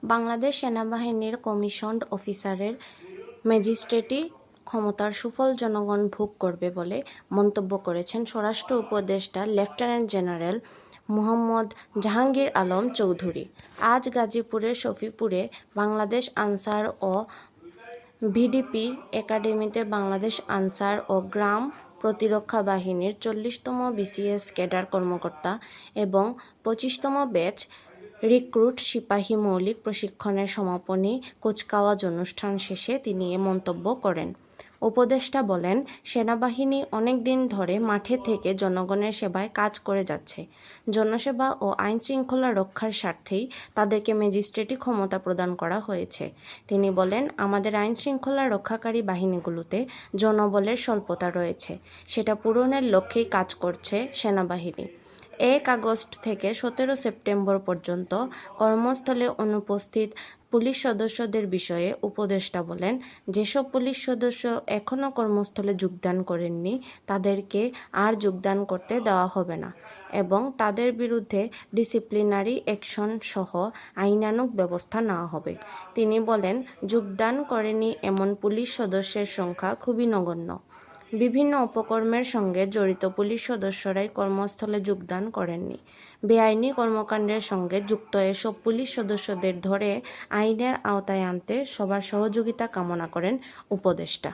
বাংলাদেশ সেনাবাহিনীর কমিশনড অফিসারের ম্যাজিস্ট্রেটি ক্ষমতার সুফল জনগণ ভোগ করবে বলে মন্তব্য করেছেন স্বরাষ্ট্র উপদেষ্টা লেফটেন্যান্ট জেনারেল মোহাম্মদ জাহাঙ্গীর আলম চৌধুরী। আজ গাজীপুরের শফিপুরে বাংলাদেশ আনসার ও ভিডিপি একাডেমিতে বাংলাদেশ আনসার ও গ্রাম প্রতিরক্ষা বাহিনীর 40তম বিসিএস ক্যাডার কর্মকর্তা এবং 25তম ব্যাচ রিক্রুট সিপাহী মৌলিক প্রশিক্ষণের সমাপনী কুচকাওয়াজ অনুষ্ঠান শেষে তিনি এ মন্তব্য করেন। উপদেষ্টা বলেন, সেনাবাহিনী অনেক দিন ধরে মাঠে থেকে জনগণের সেবায় কাজ করে যাচ্ছে। জনসেবা ও আইনশৃঙ্খলা রক্ষার স্বার্থেই তাদেরকে ম্যাজিস্ট্রেটি ক্ষমতা প্রদান করা হয়েছে। তিনি বলেন, আমাদের আইনশৃঙ্খলা রক্ষাকারী বাহিনীগুলোতে জনবলের স্বল্পতা রয়েছে, সেটা পূরণের লক্ষ্যেই কাজ করছে সেনাবাহিনী। 1 আগস্ট থেকে 17 সেপ্টেম্বর পর্যন্ত কর্মস্থলে অনুপস্থিত পুলিশ সদস্যদের বিষয়ে উপদেষ্টা বলেন, যেসব পুলিশ সদস্য এখনও কর্মস্থলে যোগদান করেননি তাদেরকে আর যোগদান করতে দেওয়া হবে না এবং তাদের বিরুদ্ধে ডিসিপ্লিনারি অ্যাকশন সহ আইনানুগ ব্যবস্থা নেওয়া হবে। তিনি বলেন, যোগদান করেনি এমন পুলিশ সদস্যের সংখ্যা খুবই নগণ্য। বিভিন্ন অপকর্মের সঙ্গে জড়িত পুলিশ সদস্যরাই কর্মস্থলে যোগদান করেননি। বেআইনি কর্মকাণ্ডের সঙ্গে যুক্ত এসব পুলিশ সদস্যদের ধরে আইনের আওতায় আনতে সবার সহযোগিতা কামনা করেন উপদেষ্টা।